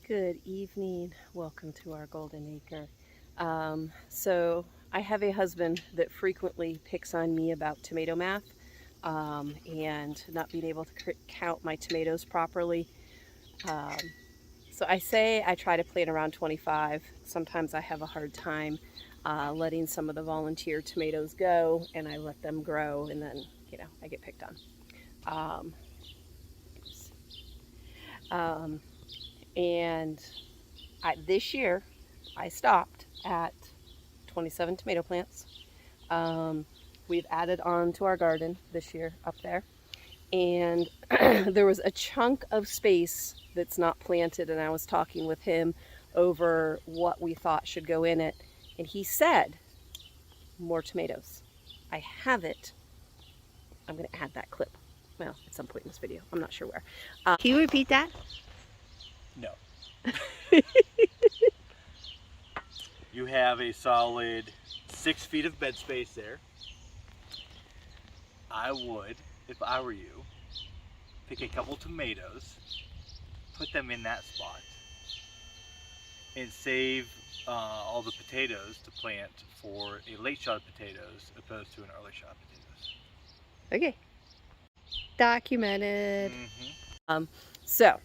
Good evening. Welcome to our Golden Acre. So I have a husband that frequently picks on me about tomato math and not being able to count my tomatoes properly. Um, so I say I try to plant around 25. Sometimes I have a hard time letting some of the volunteer tomatoes go, and I let them grow, and then I get picked on. Um, um, and this year I stopped at 27 tomato plants. We've added on to our garden this year up there. And there was a chunk of space that's not planted, and I was talking with him over what we thought should go in it. And he said, more tomatoes. I have it. I'm going to add that clip. Well, at some point in this video. I'm not sure where. Can you repeat that? No. You have a solid 6 feet of bed space there. I would, if I were you, pick a couple tomatoes, put them in that spot, and save all the potatoes to plant for a late shot of potatoes opposed to an early shot of potatoes. Okay. Documented. Mm-hmm. So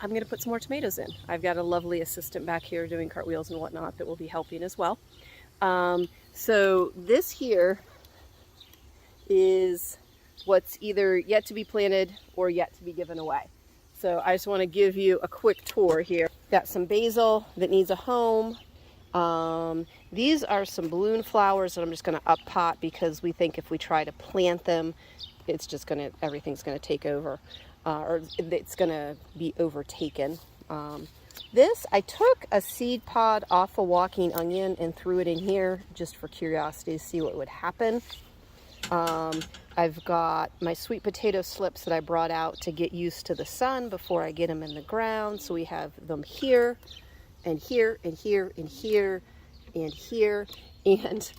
I'm going to put some more tomatoes in. I've got a lovely assistant back here doing cartwheels and whatnot that will be helping as well. So this here is what's either yet to be planted or yet to be given away. So I just want to give you a quick tour here. Got some basil that needs a home. These are some balloon flowers that I'm just going to up pot because we think if we try to plant them, it's just going to, everything's going to take over. Or it's going to be overtaken. This, I took a seed pod off a walking onion and threw it in here just for curiosity to see what would happen. I've got my sweet potato slips that I brought out to get used to the sun before I get them in the ground. So we have them here and here and here and here and here. And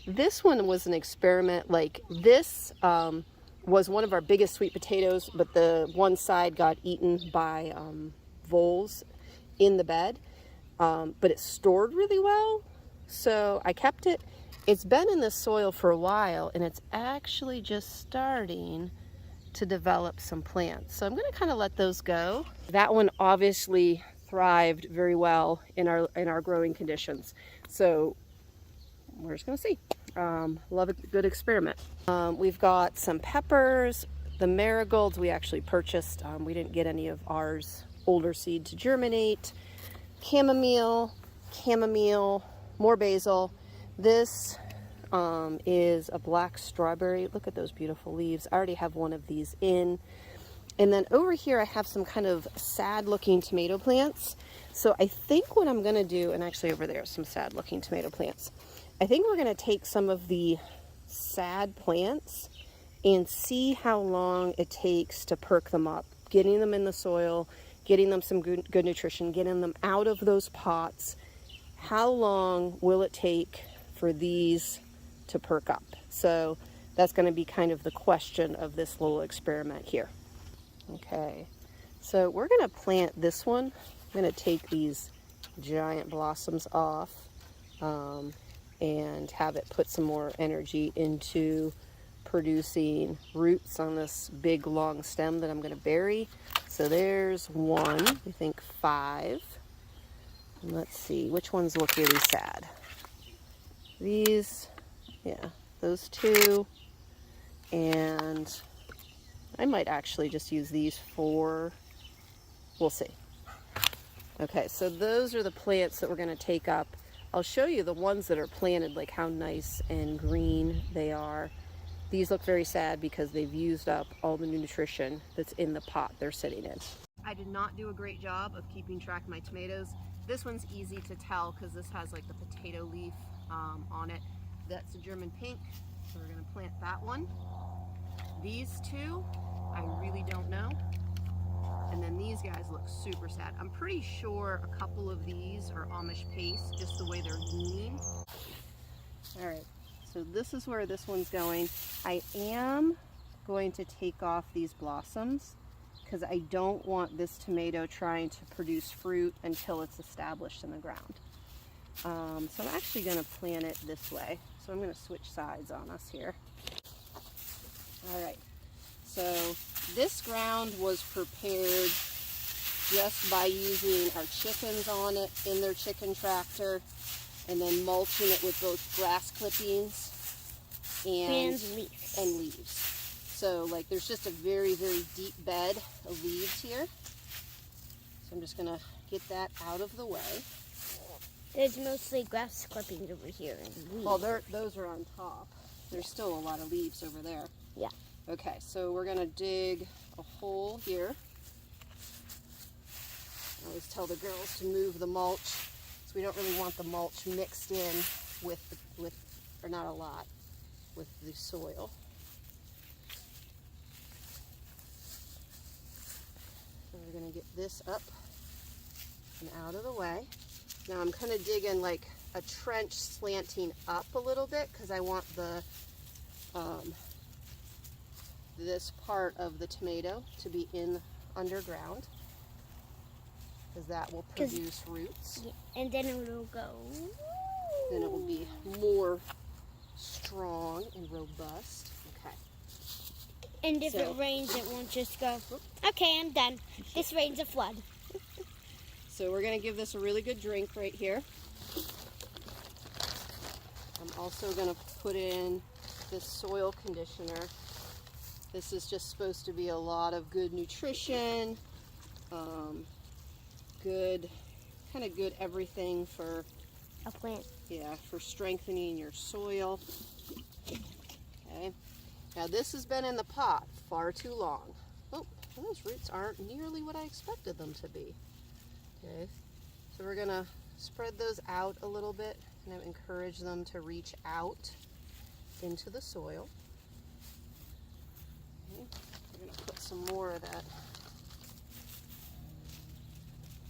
this one was an experiment. Like this, was one of our biggest sweet potatoes, but the one side got eaten by voles in the bed, but it stored really well, so I kept it. It's been in the soil for a while, and it's actually just starting to develop some plants, so I'm going to kind of let those go. That one obviously thrived very well in our growing conditions, so we're just going to see. Love a good experiment. We've got some peppers, the marigolds we actually purchased. We didn't get any of ours older seed to germinate. Chamomile, more basil. This is a black strawberry. Look at those beautiful leaves. I already have one of these in. And then over here I have some kind of sad looking tomato plants. So I think what I'm going to do, and actually over there some sad looking tomato plants. I think we're going to take some of the sad plants and see how long it takes to perk them up, getting them in the soil, getting them some good nutrition, getting them out of those pots. How long will it take for these to perk up? So that's going to be kind of the question of this little experiment here. Okay, so we're going to plant this one. I'm going to take these giant blossoms off. And have it put some more energy into producing roots on this big long stem that I'm going to bury. So there's one, I think 5. And let's see, which ones look really sad? These, yeah, those 2. And I might actually just use these 4. We'll see. Okay, so those are the plants that we're going to take up. I'll show you the ones that are planted, like how nice and green they are. These look very sad because they've used up all the nutrition that's in the pot they're sitting in. I did not do a great job of keeping track of my tomatoes. This one's easy to tell because this has like the potato leaf on it. That's a German pink, so we're going to plant that one. These 2, I really don't know. And then these guys look super sad. I'm pretty sure a couple of these are Amish paste, just the way they're leaning. All right, so this is where this one's going. I am going to take off these blossoms because I don't want this tomato trying to produce fruit until it's established in the ground. So I'm actually going to plant it this way. So I'm going to switch sides on us here. All right, so this ground was prepared just by using our chickens on it in their chicken tractor, and then mulching it with both grass clippings and leaves. So like there's just a very, very deep bed of leaves here. So I'm just going to get that out of the way. There's mostly grass clippings over here and leaves. Well, those are on top. There's still a lot of leaves over there. Yeah. Okay, so we're going to dig a hole here. I always tell the girls to move the mulch, so we don't really want the mulch mixed in with or not a lot, with the soil. So we're going to get this up and out of the way. Now I'm kind of digging like a trench slanting up a little bit because I want the this part of the tomato to be in underground, because that will produce roots. Yeah, and then it will go. Then it will be more strong and robust. Okay. And if it rains, it won't just go, okay, I'm done. This rain's a flood. So we're going to give this a really good drink right here. I'm also going to put in this soil conditioner. This is just supposed to be a lot of good nutrition, good everything for A plant. Yeah, for strengthening your soil. Okay. Now this has been in the pot far too long. Oh, those roots aren't nearly what I expected them to be. Okay. So we're gonna spread those out a little bit and encourage them to reach out into the soil. Okay. We're gonna put some more of that.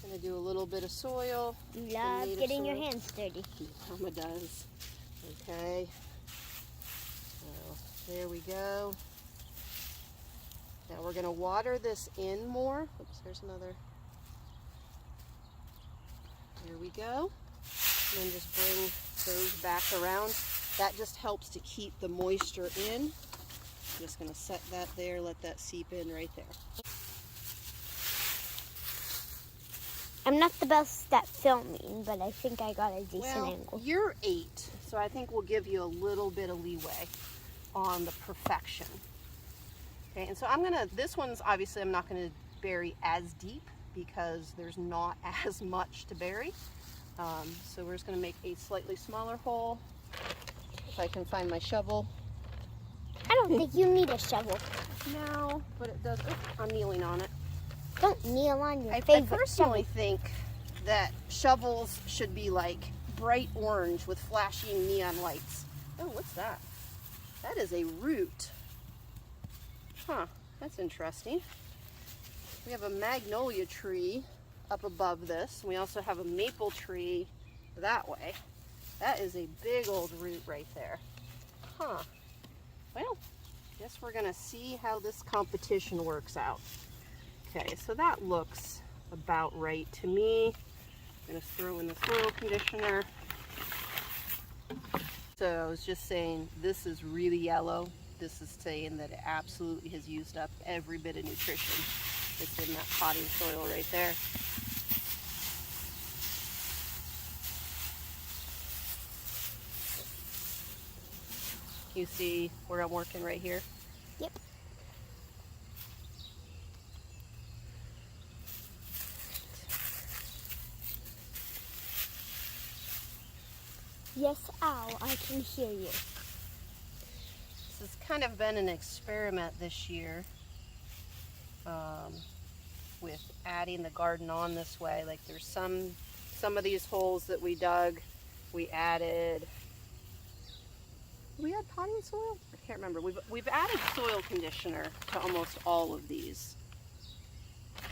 Gonna do a little bit of soil. You love getting your hands dirty. Mama does. Okay. So there we go. Now we're gonna water this in more. Oops, there's another. Here we go. And then just bring those back around. That just helps to keep the moisture in. I'm just gonna set that there, let that seep in right there. I'm not the best at filming, but I think I got a decent angle. You're 8, so I think we'll give you a little bit of leeway on the perfection. Okay, and so this one's obviously I'm not gonna bury as deep because there's not as much to bury. So we're just gonna make a slightly smaller hole. If I can find my shovel. I don't think you need a shovel. No, but it does, I'm kneeling on it. Don't kneel on your I favorite personally think that shovels should be like bright orange with flashing neon lights. Oh, what's that? That is a root. Huh, that's interesting. We have a magnolia tree up above this. We also have a maple tree that way. That is a big old root right there. Huh. Well, guess we're gonna see how this competition works out. Okay, so that looks about right to me. I'm gonna throw in the soil conditioner. So I was just saying, this is really yellow. This is saying that it absolutely has used up every bit of nutrition that's in that potting soil right there. You see where I'm working right here? Yep. Yes, ow, I can hear you. This has kind of been an experiment this year with adding the garden on this way. Like there's some of these holes that we dug, we added potting soil? I can't remember. We've added soil conditioner to almost all of these.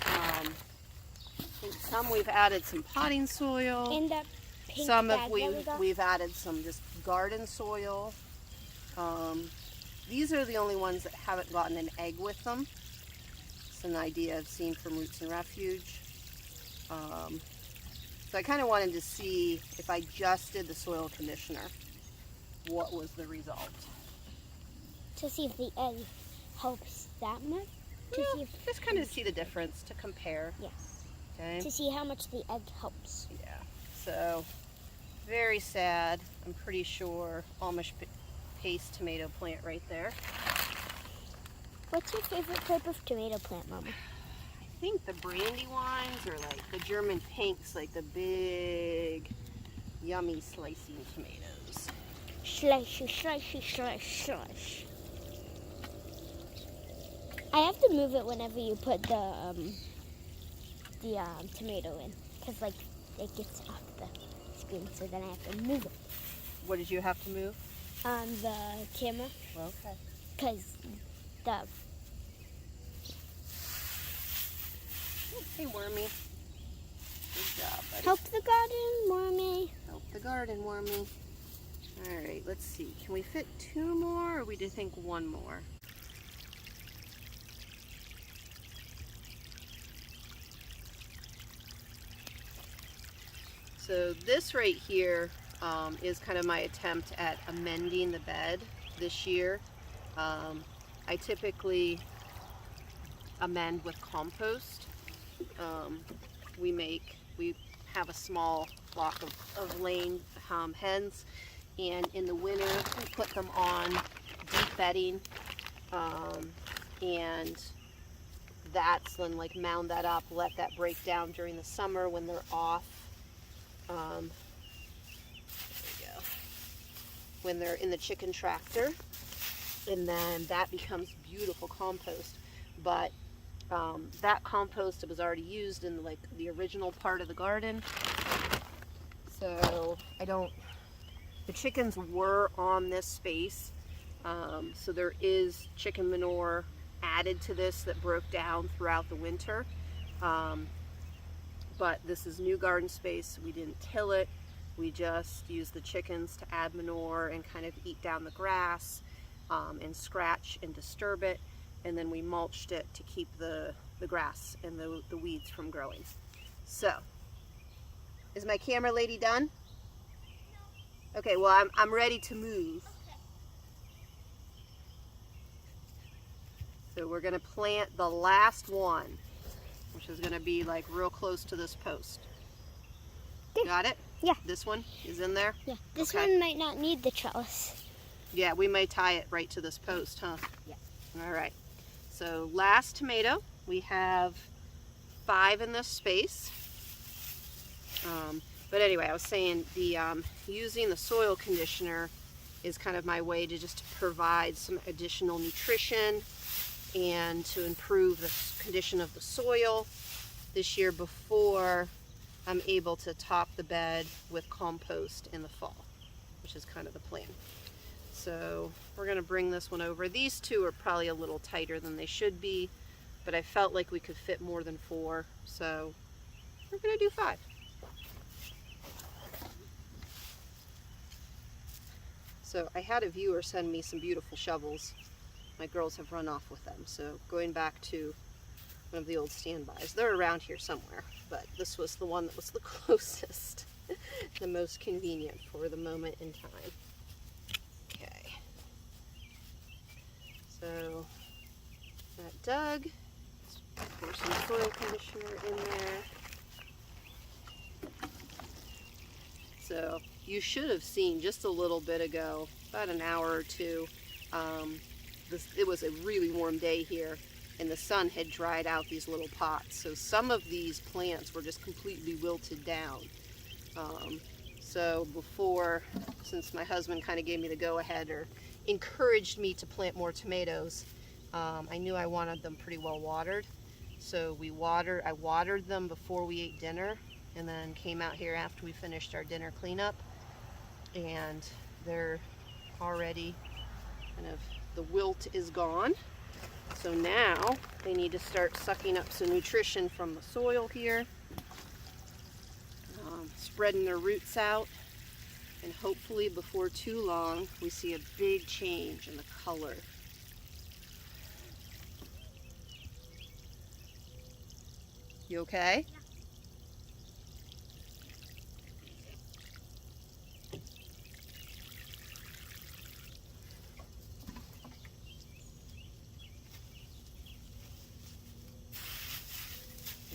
I think some we've added some potting soil. And that pink Some bag we've added some just garden soil. These are the only ones that haven't gotten an egg with them. an idea I've seen from Roots and Refuge. So I kind of wanted to see if I just did the soil conditioner, what was the result? To see if the egg helps that much? To see if, Just kind of see the difference, to compare. yes. Okay. To see how much the egg helps. Yeah. So, very sad. I'm pretty sure Amish paste tomato plant right there. What's your favorite type of tomato plant, Mama? I think the Brandywines or like the German pinks, like the big, yummy slicing tomatoes. Slicey, slicey, slice, slice. I have to move it whenever you put the tomato in, because like it gets off the screen, so then I have to move it What did you have to move? on the camera, Okay. because the Hey, Wormy. Good job, buddy. help the garden, Wormy. Help the garden, Wormy. All right, let's see. Can we fit 2 more, or we do think 1 more? So this right here is kind of my attempt at amending the bed this year. I typically amend with compost. We have a small flock of laying hens, and in the winter we put them on deep bedding, and that's then like mound that up, let that break down during the summer when they're off. There we go. When they're in the chicken tractor, and then that becomes beautiful compost. But that compost was already used in like the original part of the garden, so the chickens were on this space, so there is chicken manure added to this that broke down throughout the winter, but this is new garden space. We didn't till it, we just used the chickens to add manure and kind of eat down the grass, and scratch and disturb it. And then we mulched it to keep the grass and the weeds from growing. So, is my camera lady done? Okay, well I'm ready to move. So we're gonna plant the last one, which is gonna be like real close to this post. Got it? Yeah. This one is in there? Yeah, this Okay. one might not need the trellis. Yeah, we may tie it right to this post, huh? Yeah. All right. So last tomato, we have 5 in this space. But anyway, I was saying the using the soil conditioner is kind of my way to just provide some additional nutrition and to improve the condition of the soil this year before I'm able to top the bed with compost in the fall, which is kind of the plan. So we're going to bring this one over. These 2 are probably a little tighter than they should be, but I felt like we could fit more than 4, so we're going to do 5. So I had a viewer send me some beautiful shovels. My girls have run off with them, so going back to one of the old standbys. They're around here somewhere, but this was the one that was the closest, the most convenient for the moment in time. Okay, so that dug, let's pour some soil conditioner in there. So you should have seen just a little bit ago, about an hour or 2, it was a really warm day here, and the sun had dried out these little pots. So some of these plants were just completely wilted down. So before, since my husband kind of gave me the go-ahead or encouraged me to plant more tomatoes, I knew I wanted them pretty well watered. So I watered them before we ate dinner, and then came out here after we finished our dinner cleanup, and they're already kind of, the wilt is gone. So now they need to start sucking up some nutrition from the soil here, spreading their roots out, and hopefully before too long we see a big change in the color. You okay? Yeah.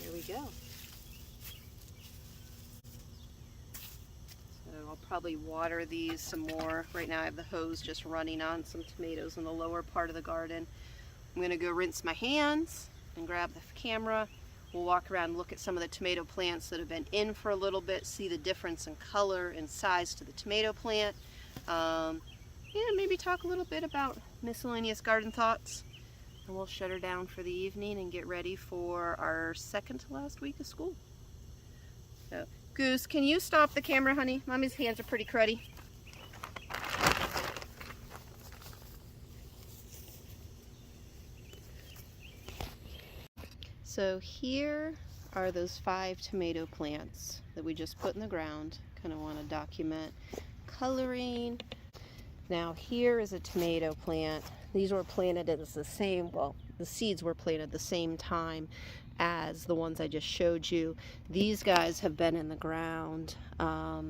There we go. So I'll probably water these some more. Right now I have the hose just running on some tomatoes in the lower part of the garden. I'm going to go rinse my hands and grab the camera. We'll walk around and look at some of the tomato plants that have been in for a little bit, see the difference in color and size to the tomato plant. And maybe talk a little bit about miscellaneous garden thoughts. And we'll shut her down for the evening and get ready for our second to last week of school. So, Goose, can you stop the camera, honey? Mommy's hands are pretty cruddy. So here are those 5 tomato plants that we just put in the ground. Kind of want to document coloring. Now here is a tomato plant. These were planted at the same, well, the seeds were planted the same time as the ones I just showed you. These guys have been in the ground. I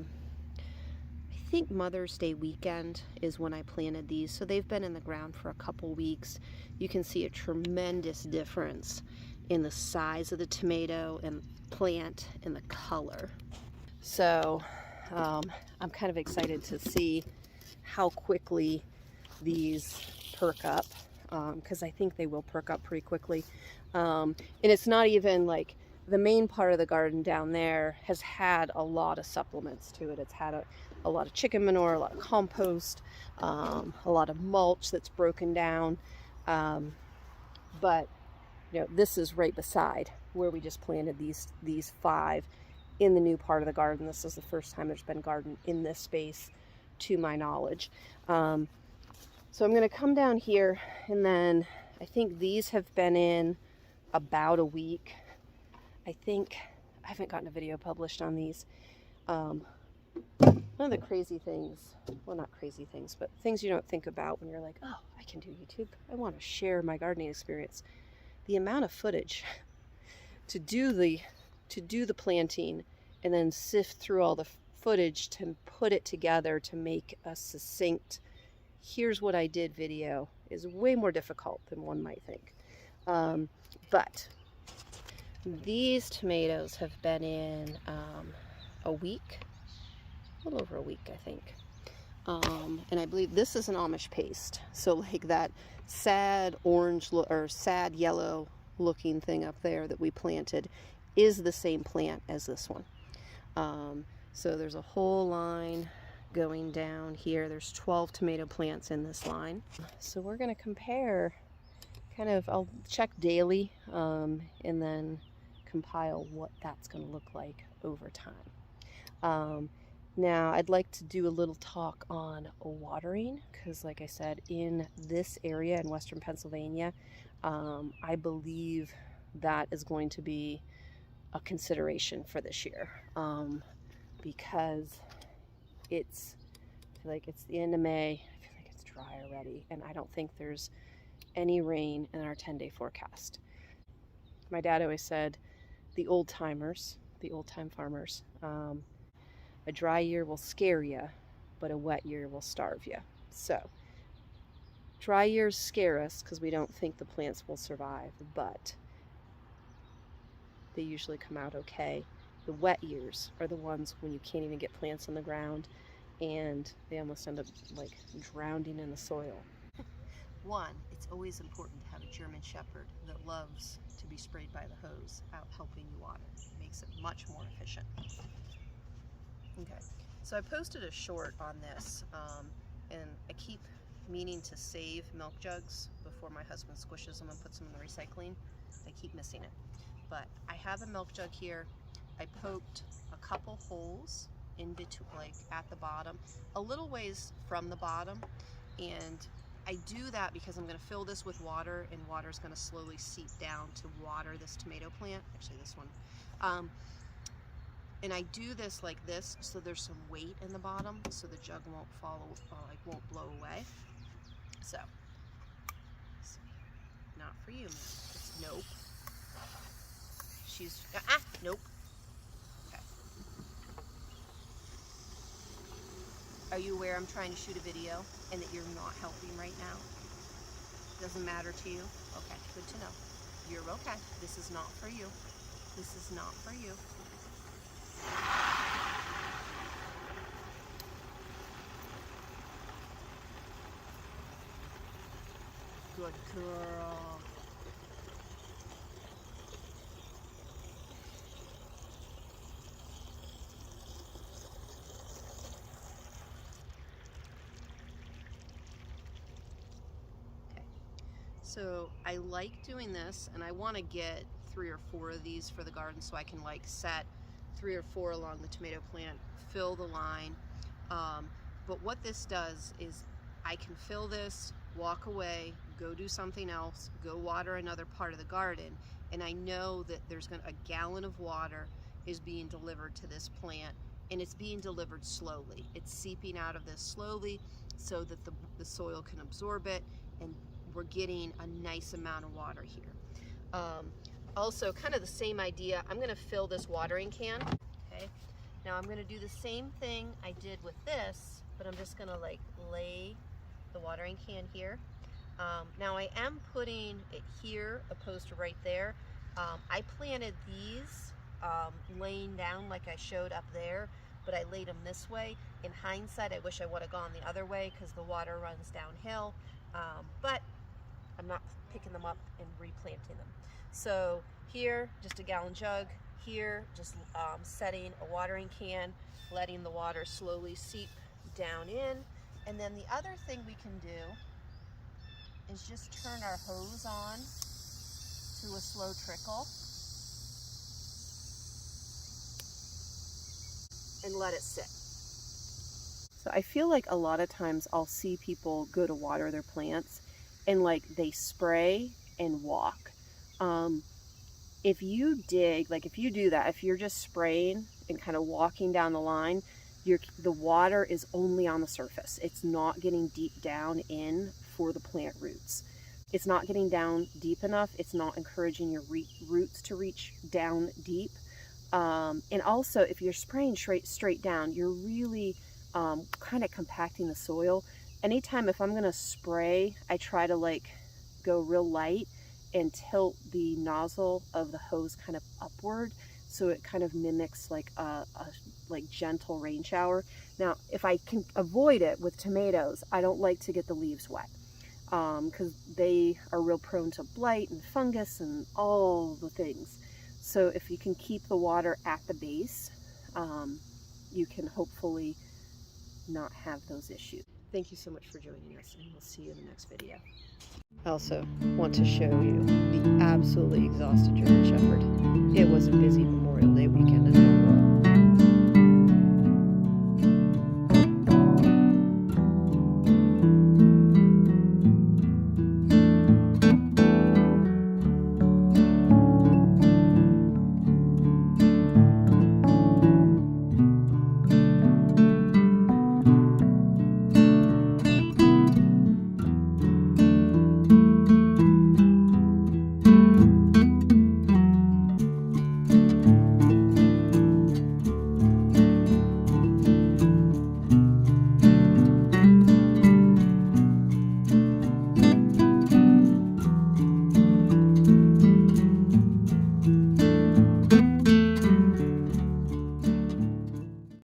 think Mother's Day weekend is when I planted these. So they've been in the ground for a couple weeks. You can see a tremendous difference in the size of the tomato and plant and the color. So I'm kind of excited to see how quickly these perk up, because I think they will perk up pretty quickly. And it's not even like the main part of the garden down there has had a lot of supplements to it. It's had a lot of chicken manure, a lot of compost, a lot of mulch that's broken down. But you know, this is right beside where we just planted these 5 in the new part of the garden. This is the first time there's been garden in this space, to my knowledge. So I'm going to come down here, and then I think these have been in about a week. I think I haven't gotten a video published on these. One of the crazy things, well, not crazy things, but things you don't think about when you're like, oh, I can do YouTube. I want to share my gardening experience. The amount of footage to do the planting and then sift through all the footage to put it together to make a succinct, here's what I did video is way more difficult than one might think. But these tomatoes have been in a week, a little over a week, I think. And I believe this is an Amish paste. So like that sad orange or sad yellow looking thing up there that we planted is the same plant as this one. So there's a whole line going down here. There's 12 tomato plants in this line. So we're going to compare, I'll check daily and then compile what that's going to look like over time. Now I'd like to do a little talk on watering, because like I said, in this area in western Pennsylvania, I believe that is going to be a consideration for this year, because I feel like it's the end of May. I feel like it's dry already, and I don't think there's any rain in our 10-day forecast. My dad always said, the old time farmers, a dry year will scare you, but a wet year will starve you. So dry years scare us because we don't think the plants will survive, but they usually come out okay. The wet years are the ones when you can't even get plants in the ground and they almost end up like drowning in the soil. One, it's always important to have a German Shepherd that loves to be sprayed by the hose out helping you water. It makes it much more efficient. Okay, so I posted a short on this, and I keep meaning to save milk jugs before my husband squishes them and puts them in the recycling. I keep missing it. But I have a milk jug here. I poked a couple holes in between, like at the bottom, a little ways from the bottom, and I do that because I'm going to fill this with water, and water is going to slowly seep down to water this tomato plant, actually this one. And I do this like this so there's some weight in the bottom so the jug won't won't blow away. So, not for you, man. It's nope. She's, nope. Okay. Are you aware I'm trying to shoot a video and that you're not helping right now? Doesn't matter to you? Okay, good to know. You're okay. This is not for you. This is not for you. Good girl. Okay. So I like doing this, and I want to get 3 or 4 of these for the garden so I can like set 3 or 4 along the tomato plant, fill the line. But what this does is I can fill this, walk away, go do something else, go water another part of the garden, and I know that there's a gallon of water is being delivered to this plant, and it's being delivered slowly. It's seeping out of this slowly so that the soil can absorb it, and we're getting a nice amount of water here. Also, kind of the same idea, I'm gonna fill this watering can, okay? Now I'm gonna do the same thing I did with this, but I'm just gonna like lay the watering can here. Now I am putting it here opposed to right there. I planted these laying down like I showed up there, but I laid them this way. In hindsight, I wish I would have gone the other way because the water runs downhill, but I'm not picking them up and replanting them. So here, just a gallon jug. Here, just setting a watering can, letting the water slowly seep down in. And then the other thing we can do is just turn our hose on to a slow trickle and let it sit. So I feel like a lot of times I'll see people go to water their plants and like they spray and walk. If you dig, like if you do that, if you're just spraying and kind of walking down the line, the water is only on the surface. It's not getting deep down in for the plant roots. It's not getting down deep enough. It's not encouraging your roots to reach down deep. And also, if you're spraying straight down, you're really kind of compacting the soil. Anytime if I'm going to spray, I try to like go real light and tilt the nozzle of the hose kind of upward so it kind of mimics like a like gentle rain shower. Now, if I can avoid it with tomatoes, I don't like to get the leaves wet because they are real prone to blight and fungus and all the things. So if you can keep the water at the base, you can hopefully not have those issues. Thank you so much for joining us, and we'll see you in the next video. I also want to show you the absolutely exhausted German Shepherd. It was a busy Memorial Day weekend.